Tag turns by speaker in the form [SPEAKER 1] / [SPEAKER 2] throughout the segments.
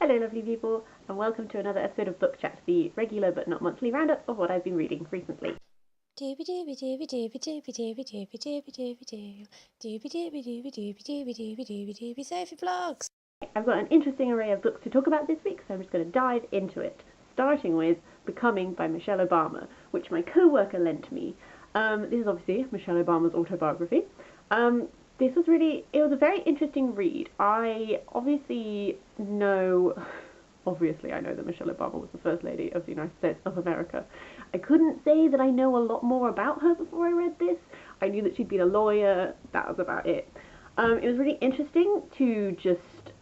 [SPEAKER 1] Hello lovely people, and welcome to another episode of Book Chat, the regular but not monthly roundup of what I've been reading recently.
[SPEAKER 2] Sophie vlogs.
[SPEAKER 1] I've got an interesting array of books to talk about this week, so I'm just going to dive into it, starting with Becoming by Michelle Obama, which my co-worker lent me. This is obviously Michelle Obama's autobiography. It was a very interesting read. I know that Michelle Obama was the First Lady of the United States of America. I couldn't say that I know a lot more about her before I read this. I knew that she'd been a lawyer, that was about it. It was really interesting to just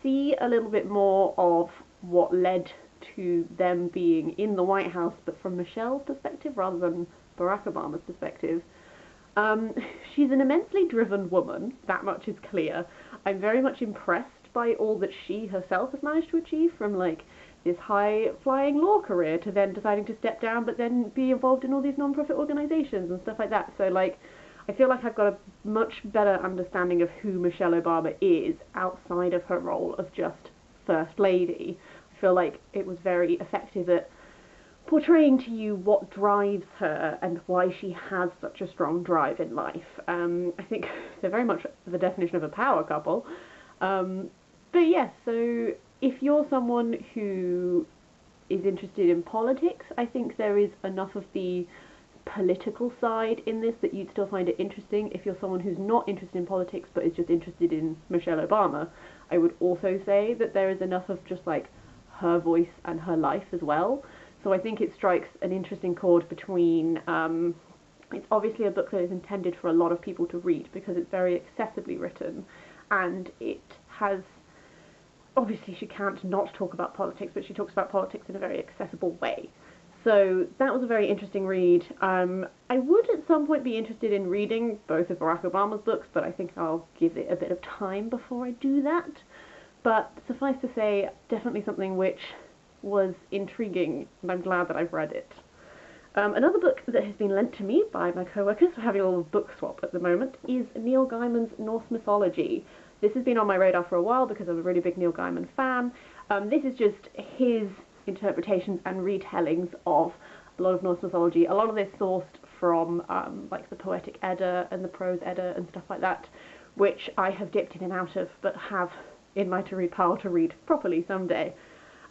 [SPEAKER 1] see a little bit more of what led to them being in the White House, but from Michelle's perspective rather than Barack Obama's perspective. She's an immensely driven woman, that much is clear. I'm very much impressed by all that she herself has managed to achieve, from like this high-flying law career to then deciding to step down but then be involved in all these non-profit organisations and stuff like that. So like, I feel like I've got a much better understanding of who Michelle Obama is outside of her role of just First Lady. I feel like it was very effective at portraying to you what drives her and why she has such a strong drive in life. I think they're very much the definition of a power couple. But yes, so if you're someone who is interested in politics, I think there is enough of the political side in this that you'd still find it interesting. If you're someone who's not interested in politics but is just interested in Michelle Obama, I would also say that there is enough of just like her voice and her life as well. So I think it strikes an interesting chord between, it's obviously a book that is intended for a lot of people to read because it's very accessibly written, and it has, obviously she can't not talk about politics, but she talks about politics in a very accessible way. So that was a very interesting read. I would at some point be interested in reading both of Barack Obama's books, but I think I'll give it a bit of time before I do that. But suffice to say, definitely something which was intriguing, and I'm glad that I've read it. Another book that has been lent to me by my co-workers, we're having a little book swap at the moment, is Neil Gaiman's Norse Mythology. This has been on my radar for a while because I'm a really big Neil Gaiman fan. This is just his interpretations and retellings of a lot of Norse mythology. A lot of this sourced from like the Poetic Edda and the Prose Edda and stuff like that, which I have dipped in and out of, but have in my to-read pile to read properly someday.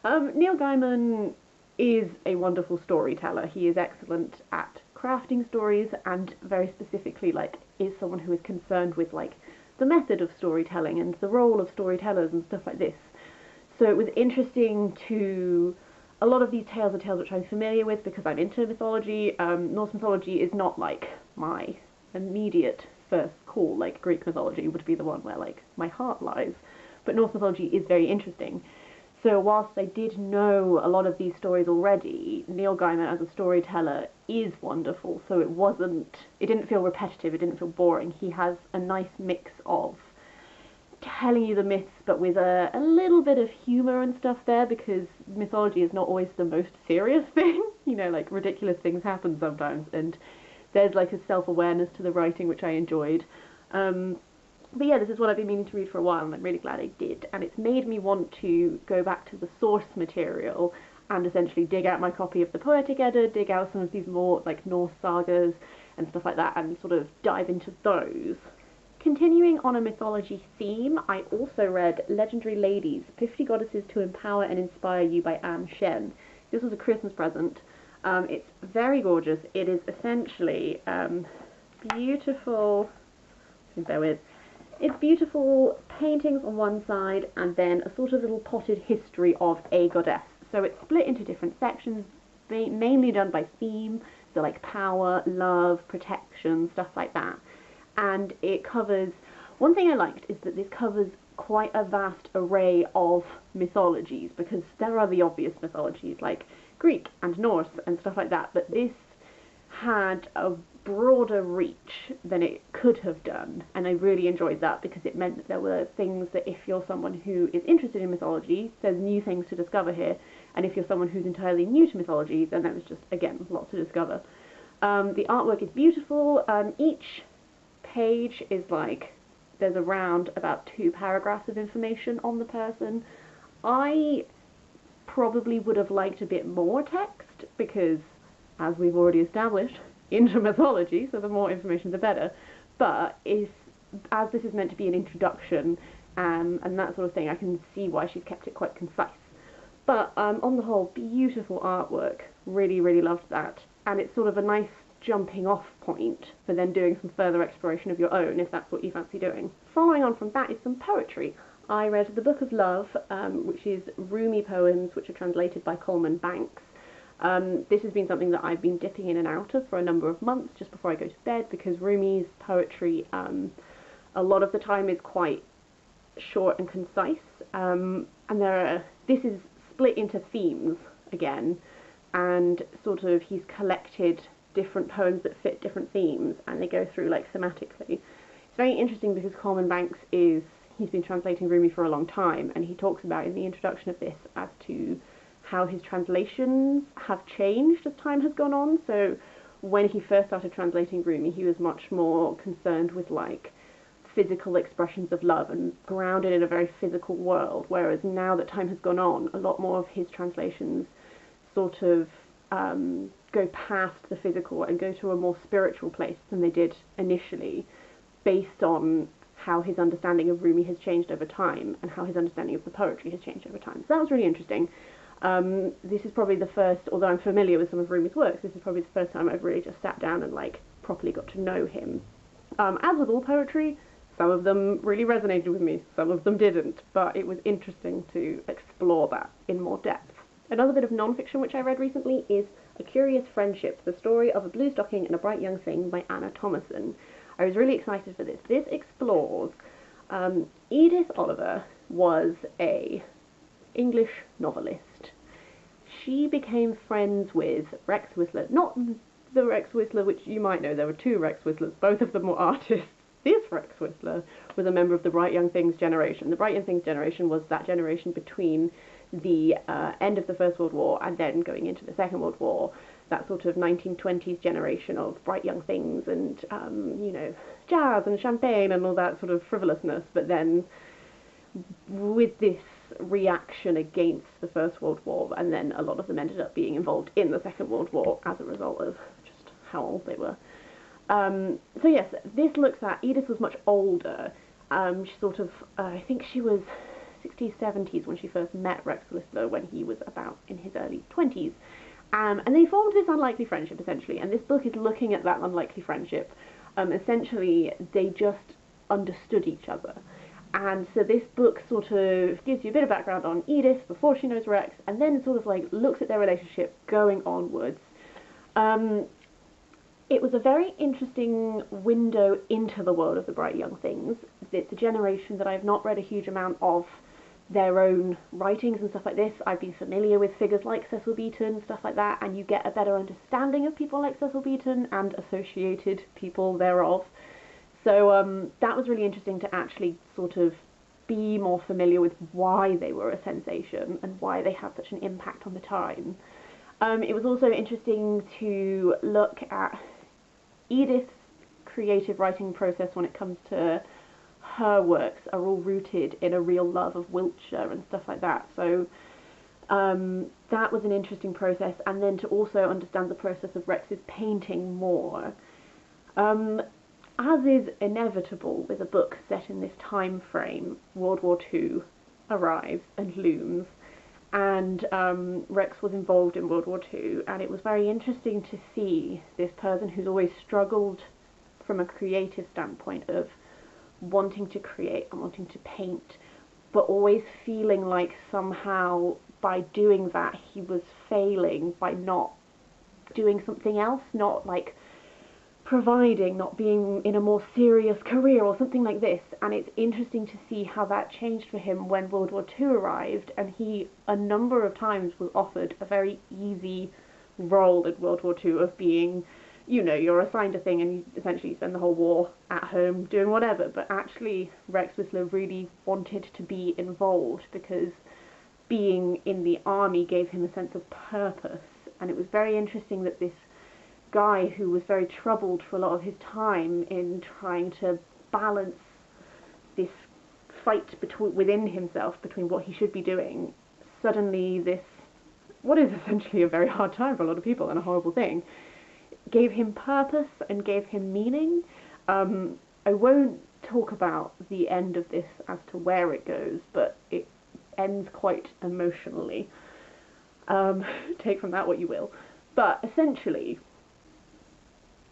[SPEAKER 1] Neil Gaiman is a wonderful storyteller. He is excellent at crafting stories, and very specifically like is someone who is concerned with like the method of storytelling and the role of storytellers and stuff like this. So it was interesting to, a lot of these tales are tales which I'm familiar with because I'm into mythology. Norse mythology is not like my immediate first call, like Greek mythology would be the one where like my heart lies, but Norse mythology is very interesting. So whilst I did know a lot of these stories already, Neil Gaiman as a storyteller is wonderful, so it didn't feel repetitive, it didn't feel boring. He has a nice mix of telling you the myths, but with a little bit of humour and stuff there, because mythology is not always the most serious thing. You know, like ridiculous things happen sometimes, and there's like a self-awareness to the writing which I enjoyed. But yeah, this is what I've been meaning to read for a while, and I'm really glad I did. And it's made me want to go back to the source material and essentially dig out my copy of the Poetic Edda, dig out some of these more like Norse sagas and stuff like that, and sort of dive into those. Continuing on a mythology theme, I also read Legendary Ladies, 50 Goddesses to Empower and Inspire You by Shen. This was a Christmas present. It's very gorgeous. It is essentially beautiful, bear with, it's beautiful paintings on one side and then a sort of little potted history of a goddess. So it's split into different sections, mainly done by theme, so like power, love, protection, stuff like that. And it covers, one thing I liked is that this covers quite a vast array of mythologies, because there are the obvious mythologies like Greek and Norse and stuff like that, but this had a broader reach than it could have done, and I really enjoyed that because it meant that there were things that if you're someone who is interested in mythology, there's new things to discover here, and if you're someone who's entirely new to mythology, then there was just, again, lots to discover. The artwork is beautiful. Each page is like, there's around about 2 paragraphs of information on the person. I probably would have liked a bit more text because, as we've already established, into mythology, so the more information the better. But as this is meant to be an introduction and that sort of thing, I can see why she's kept it quite concise. But on the whole, beautiful artwork. Really, really loved that. And it's sort of a nice jumping off point for then doing some further exploration of your own, if that's what you fancy doing. Following on from that is some poetry. I read The Book of Love, which is Rumi Poems, which are translated by Coleman Banks. This has been something that I've been dipping in and out of for a number of months just before I go to bed, because Rumi's poetry a lot of the time is quite short and concise, and this is split into themes again, and sort of he's collected different poems that fit different themes, and they go through like thematically. It's very interesting because Coleman Banks he's been translating Rumi for a long time, and he talks about in the introduction of this as to how his translations have changed as time has gone on. So when he first started translating Rumi, he was much more concerned with like physical expressions of love and grounded in a very physical world, whereas now that time has gone on, a lot more of his translations sort of go past the physical and go to a more spiritual place than they did initially, based on how his understanding of Rumi has changed over time and how his understanding of the poetry has changed over time. So that was really interesting. This is probably the first, although I'm familiar with some of Rumi's works, this is probably the first time I've really just sat down and like properly got to know him. As with all poetry, some of them really resonated with me, some of them didn't, but it was interesting to explore that in more depth. Another bit of non-fiction which I read recently is A Curious Friendship, the story of a blue stocking and a bright young thing by Anna Thomasson. I was really excited for this. This explores Edith Oliver was a English novelist. She became friends with Rex Whistler, not the Rex Whistler which you might know. There were two Rex Whistlers, both of them were artists. This Rex Whistler was a member of the Bright Young Things generation. The Bright Young Things generation was that generation between the end of the First World War and then going into the Second World War. That sort of 1920s generation of bright young things and, jazz and champagne and all that sort of frivolousness, but then with this reaction against the First World War, and then a lot of them ended up being involved in the Second World War as a result of just how old they were. So yes, this looks at, Edith was much older. She sort of, I think she was 60s, 70s when she first met Rex Whistler, when he was about in his early 20s. And they formed this unlikely friendship, essentially, and this book is looking at that unlikely friendship. Essentially, they just understood each other. And so this book sort of gives you a bit of background on Edith before she knows Rex, and then sort of like looks at their relationship going onwards. It was a very interesting window into the world of the Bright Young Things. It's a generation that I've not read a huge amount of their own writings and stuff like this. I've been familiar with figures like Cecil Beaton, stuff like that, and you get a better understanding of people like Cecil Beaton and associated people thereof. So that was really interesting to actually sort of be more familiar with why they were a sensation and why they had such an impact on the time. It was also interesting to look at Edith's creative writing process when it comes to her works are all rooted in a real love of Wiltshire and stuff like that. So that was an interesting process, and then to also understand the process of Rex's painting more. As is inevitable with a book set in this time frame, World War II arrives and looms, and Rex was involved in World War II, and it was very interesting to see this person who's always struggled from a creative standpoint of wanting to create and wanting to paint, but always feeling like somehow by doing that he was failing by not doing something else, not like providing, not being in a more serious career or something like this. And it's interesting to see how that changed for him when World War II arrived, and he a number of times was offered a very easy role in World War II of being, you're assigned a thing and you essentially spend the whole war at home doing whatever. But actually Rex Whistler really wanted to be involved because being in the army gave him a sense of purpose. And it was very interesting that this guy who was very troubled for a lot of his time in trying to balance this fight within himself between what he should be doing, suddenly this, what is essentially a very hard time for a lot of people and a horrible thing, gave him purpose and gave him meaning. I won't talk about the end of this as to where it goes, but it ends quite emotionally. Take from that what you will. But essentially,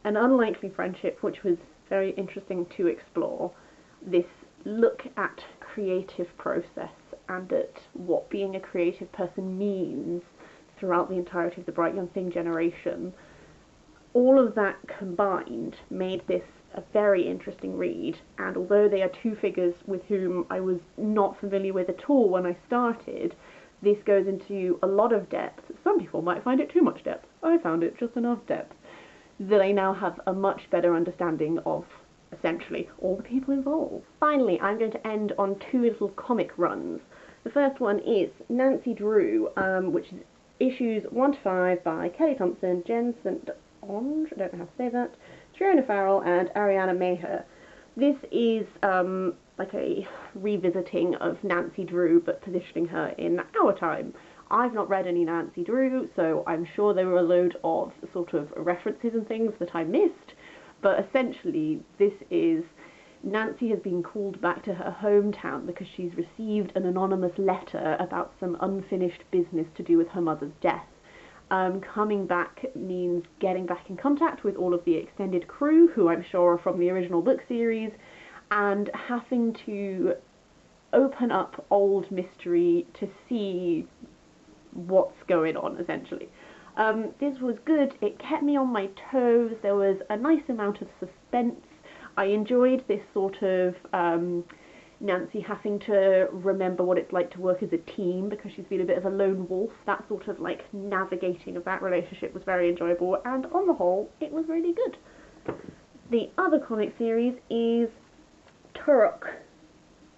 [SPEAKER 1] an unlikely friendship, which was very interesting to explore, this look at creative process and at what being a creative person means throughout the entirety of the Bright Young Thing generation. All of that combined made this a very interesting read, and although they are two figures with whom I was not familiar with at all when I started, this goes into a lot of depth. Some people might find it too much depth. I found it just enough depth that I now have a much better understanding of essentially all the people involved. Finally, I'm going to end on two little comic runs. The first one is Nancy Drew, which is issues 1 to 5 by Kelly Thompson, Jen St-Onge, I don't know how to say that, Fiona Farrell and Ariana Maher. This is like a revisiting of Nancy Drew, but positioning her in our time. I've not read any Nancy Drew, so I'm sure there were a load of sort of references and things that I missed, but essentially this is Nancy has been called back to her hometown because she's received an anonymous letter about some unfinished business to do with her mother's death. Coming back means getting back in contact with all of the extended crew, who I'm sure are from the original book series, and having to open up old mystery to see what's going on, essentially. This was good. It kept me on my toes. There was a nice amount of suspense. I enjoyed this sort of Nancy having to remember what it's like to work as a team because she's been a bit of a lone wolf. That sort of like navigating of that relationship was very enjoyable, and on the whole it was really good. The other comic series is Turok,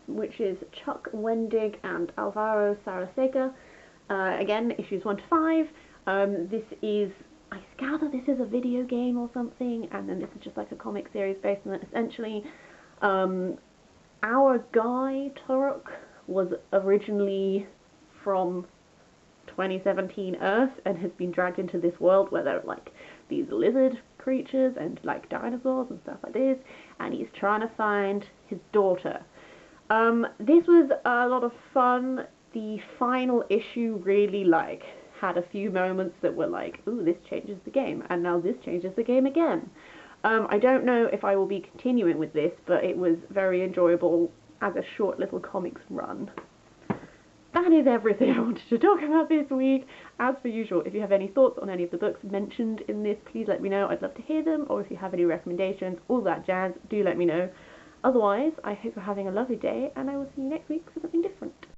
[SPEAKER 1] which is Chuck Wendig and Alvarro Sarraseca. Again, issues 1 to 5. This is, I gather this is a video game or something, and then this is just like a comic series based on it. Essentially, our guy, Turok, was originally from 2017 Earth and has been dragged into this world where there are like these lizard creatures and like dinosaurs and stuff like this, and he's trying to find his daughter. This was a lot of fun. The final issue really like had a few moments that were like, ooh, this changes the game, and now this changes the game again. I don't know if I will be continuing with this, but it was very enjoyable as a short little comics run. That is everything I wanted to talk about this week. As per usual, if you have any thoughts on any of the books mentioned in this, please let me know. I'd love to hear them, or if you have any recommendations, all that jazz, do let me know. Otherwise, I hope you're having a lovely day, and I will see you next week for something different.